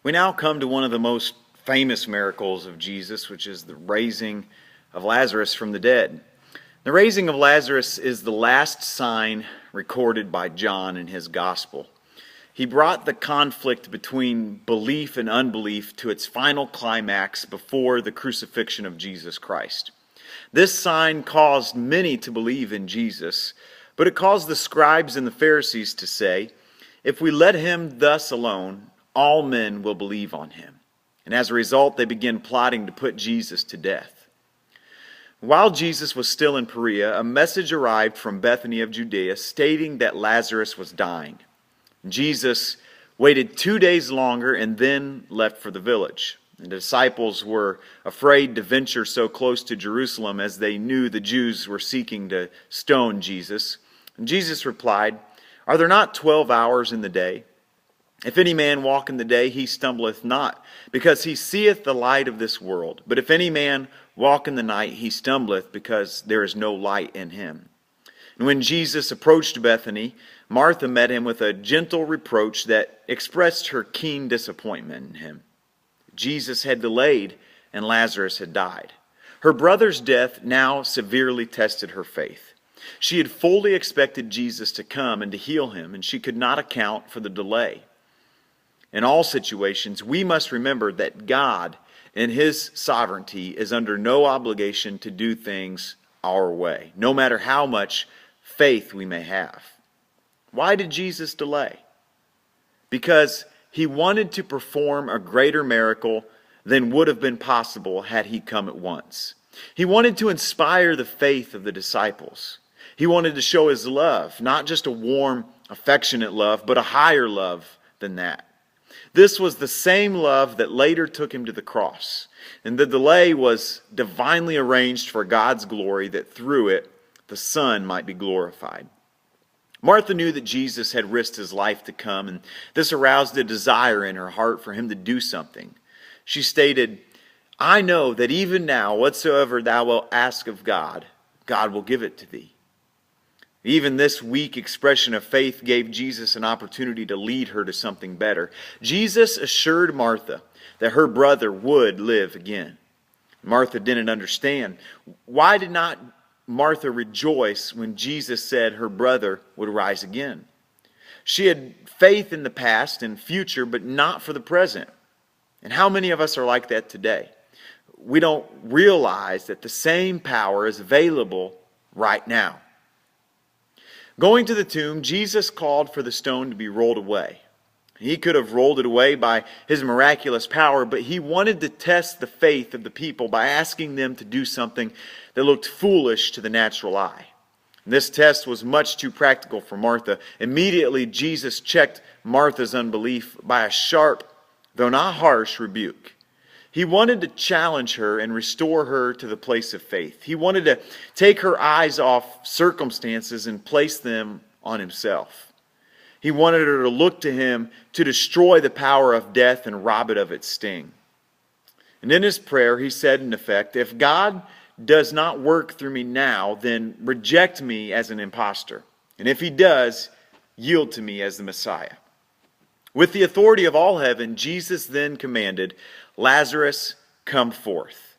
We now come to one of the most famous miracles of Jesus, which is the raising of Lazarus from the dead. The raising of Lazarus is the last sign recorded by John in his gospel. He brought the conflict between belief and unbelief to its final climax before the crucifixion of Jesus Christ. This sign caused many to believe in Jesus, but it caused the scribes and the Pharisees to say, "If we let him thus alone, all men will believe on him." And as a result, they began plotting to put Jesus to death. While Jesus was still in Perea, a message arrived from Bethany of Judea stating that Lazarus was dying. Jesus waited 2 days longer and then left for the village. The disciples were afraid to venture so close to Jerusalem as they knew the Jews were seeking to stone Jesus. And Jesus replied, "Are there not 12 hours in the day? If any man walk in the day, he stumbleth not, because he seeth the light of this world. But if any man walk in the night, he stumbleth, because there is no light in him." And when Jesus approached Bethany, Martha met him with a gentle reproach that expressed her keen disappointment in him. Jesus had delayed, and Lazarus had died. Her brother's death now severely tested her faith. She had fully expected Jesus to come and to heal him, and she could not account for the delay. In all situations, we must remember that God, in His sovereignty, is under no obligation to do things our way, no matter how much faith we may have. Why did Jesus delay? Because He wanted to perform a greater miracle than would have been possible had He come at once. He wanted to inspire the faith of the disciples. He wanted to show His love, not just a warm, affectionate love, but a higher love than that. This was the same love that later took Him to the cross. And the delay was divinely arranged for God's glory, that through it the Son might be glorified. Martha knew that Jesus had risked His life to come, and this aroused a desire in her heart for Him to do something. She stated, "I know that even now, whatsoever thou wilt ask of God, God will give it to thee." Even this weak expression of faith gave Jesus an opportunity to lead her to something better. Jesus assured Martha that her brother would live again. Martha didn't understand. Why did not Martha rejoice when Jesus said her brother would rise again? She had faith in the past and future, but not for the present. And how many of us are like that today? We don't realize that the same power is available right now. Going to the tomb, Jesus called for the stone to be rolled away. He could have rolled it away by His miraculous power, but He wanted to test the faith of the people by asking them to do something that looked foolish to the natural eye. This test was much too practical for Martha. Immediately, Jesus checked Martha's unbelief by a sharp, though not harsh, rebuke. He wanted to challenge her and restore her to the place of faith. He wanted to take her eyes off circumstances and place them on Himself. He wanted her to look to Him to destroy the power of death and rob it of its sting. And in His prayer, He said in effect, "If God does not work through me now, then reject me as an impostor. And if He does, yield to me as the Messiah." With the authority of all heaven, Jesus then commanded, "Lazarus, come forth."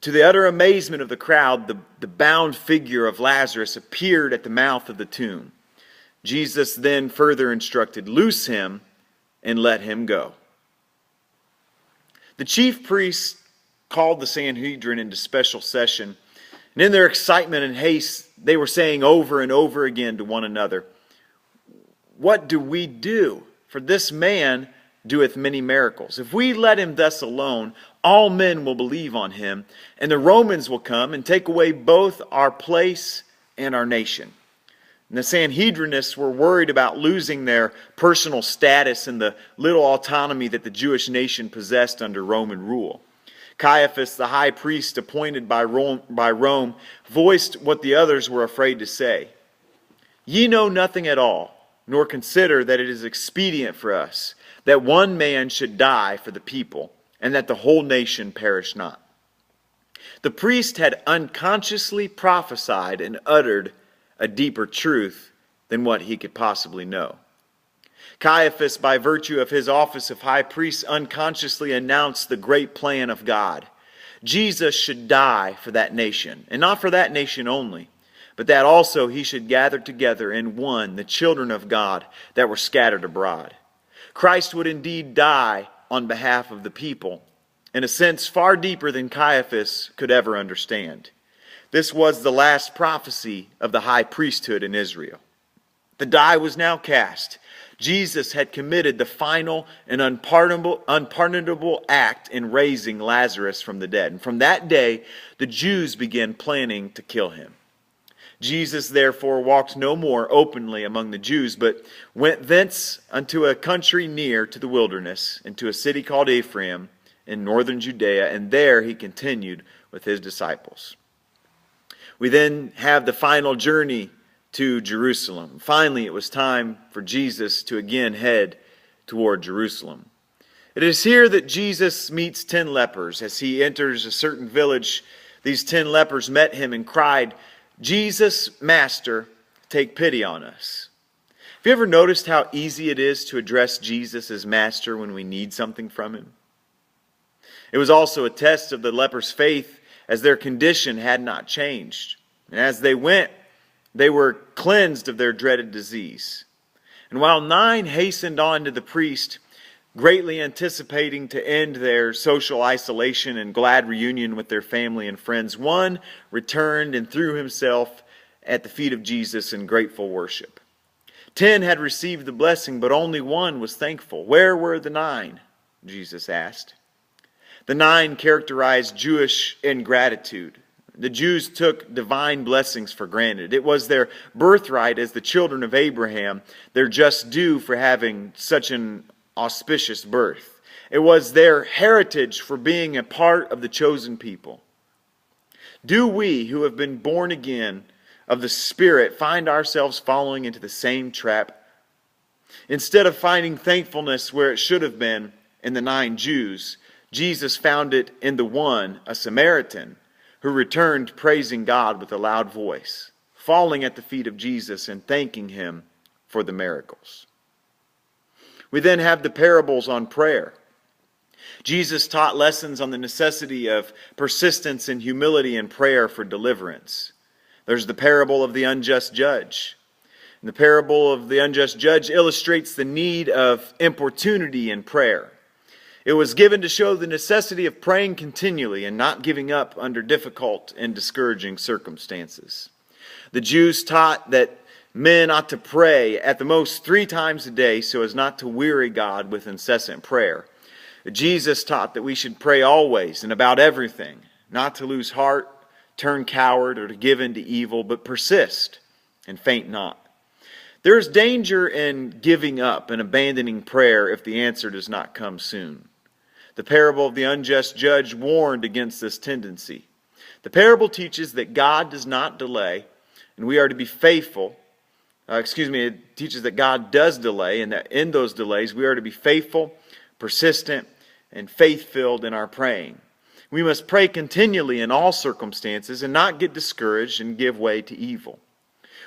To the utter amazement of the crowd, the bound figure of Lazarus appeared at the mouth of the tomb. Jesus then further instructed, "Loose him and let him go." The chief priests called the Sanhedrin into special session, and in their excitement and haste, they were saying over and over again to one another, "What do we do? For this man doeth many miracles. If we let him thus alone, all men will believe on him, and the Romans will come and take away both our place and our nation." And the Sanhedrinists were worried about losing their personal status and the little autonomy that the Jewish nation possessed under Roman rule. Caiaphas, the high priest appointed by Rome, voiced what the others were afraid to say. "Ye know nothing at all, nor consider that it is expedient for us that one man should die for the people, and that the whole nation perish not." The priest had unconsciously prophesied and uttered a deeper truth than what he could possibly know. Caiaphas, by virtue of his office of high priest, unconsciously announced the great plan of God. Jesus should die for that nation, and not for that nation only, but that also he should gather together in one the children of God that were scattered abroad. Christ would indeed die on behalf of the people, in a sense far deeper than Caiaphas could ever understand. This was the last prophecy of the high priesthood in Israel. The die was now cast. Jesus had committed the final and unpardonable act in raising Lazarus from the dead. And from that day, the Jews began planning to kill him. Jesus therefore walked no more openly among the Jews, but went thence unto a country near to the wilderness, into a city called Ephraim in northern Judea, and there he continued with his disciples. We then have the final journey to Jerusalem. Finally, it was time for Jesus to again head toward Jerusalem. It is here that Jesus meets 10 lepers. As he enters a certain village, these 10 lepers met him and cried, "Jesus, Master, take pity on us." Have you ever noticed how easy it is to address Jesus as Master when we need something from him? It was also a test of the lepers' faith, as their condition had not changed. And as they went, they were cleansed of their dreaded disease. And while 9 hastened on to the priest, greatly anticipating to end their social isolation and glad reunion with their family and friends, 1 returned and threw himself at the feet of Jesus in grateful worship. 10 had received the blessing, but only 1 was thankful. Where were the 9? Jesus asked. The 9 characterized Jewish ingratitude. The Jews took divine blessings for granted. It was their birthright as the children of Abraham, their just due for having such an auspicious birth. It was their heritage for being a part of the chosen people. Do we, who have been born again of the Spirit, find ourselves falling into the same trap? Instead of finding thankfulness where it should have been in the 9 Jews, Jesus found it in the 1, a Samaritan, who returned praising God with a loud voice, falling at the feet of Jesus and thanking him for the miracles. We then have the parables on prayer. Jesus taught lessons on the necessity of persistence and humility in prayer for deliverance. There's the parable of the unjust judge. And the parable of the unjust judge illustrates the need of importunity in prayer. It was given to show the necessity of praying continually and not giving up under difficult and discouraging circumstances. The Jews taught that men ought to pray at the most 3 times a day so as not to weary God with incessant prayer. Jesus taught that we should pray always and about everything, not to lose heart, turn coward, or to give in to evil, but persist and faint not. There is danger in giving up and abandoning prayer if the answer does not come soon. The parable of the unjust judge warned against this tendency. The parable teaches that God does not delay, and we are to be faithful. It teaches that God does delay, and that in those delays we are to be faithful, persistent, and faith-filled in our praying. We must pray continually in all circumstances and not get discouraged and give way to evil.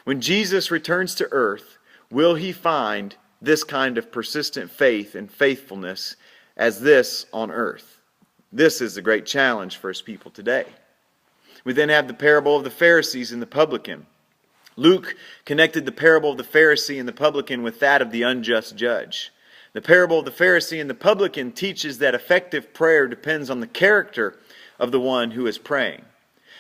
When Jesus returns to earth, will he find this kind of persistent faith and faithfulness as this on earth? This is the great challenge for his people today. We then have the parable of the Pharisees and the publican. Luke connected the parable of the Pharisee and the publican with that of the unjust judge. The parable of the Pharisee and the publican teaches that effective prayer depends on the character of the one who is praying,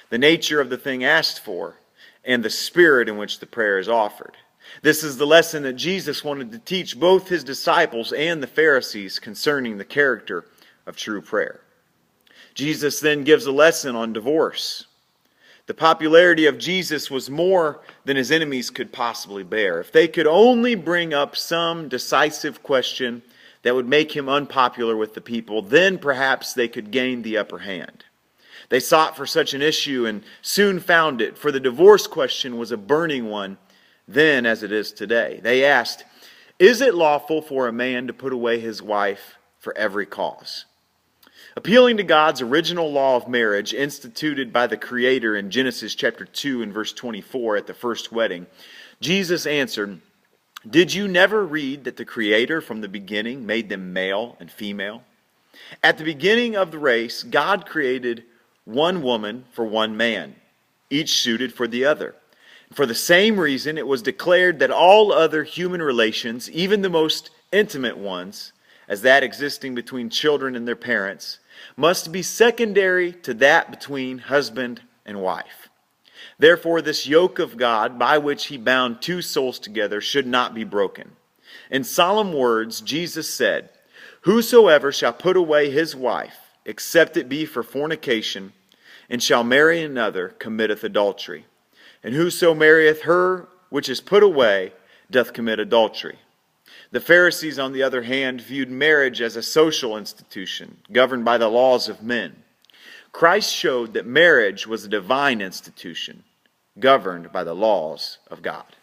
the nature of the thing asked for, and the spirit in which the prayer is offered. This is the lesson that Jesus wanted to teach both his disciples and the Pharisees concerning the character of true prayer. Jesus then gives a lesson on divorce. The popularity of Jesus was more than his enemies could possibly bear. If they could only bring up some decisive question that would make him unpopular with the people, then perhaps they could gain the upper hand. They sought for such an issue and soon found it, for the divorce question was a burning one then as it is today. They asked, "Is it lawful for a man to put away his wife for every cause?" Appealing to God's original law of marriage instituted by the Creator in Genesis chapter 2 and verse 24 at the first wedding, Jesus answered, Did you never read that the Creator from the beginning made them male and female? At the beginning of the race, God created one woman for one man, each suited for the other. For the same reason, it was declared that all other human relations, even the most intimate ones, as that existing between children and their parents, must be secondary to that between husband and wife. Therefore, this yoke of God, by which he bound two souls together, should not be broken. In solemn words, Jesus said, "Whosoever shall put away his wife, except it be for fornication, and shall marry another, committeth adultery. And whoso marrieth her which is put away, doth commit adultery." The Pharisees, on the other hand, viewed marriage as a social institution, governed by the laws of men. Christ showed that marriage was a divine institution, governed by the laws of God.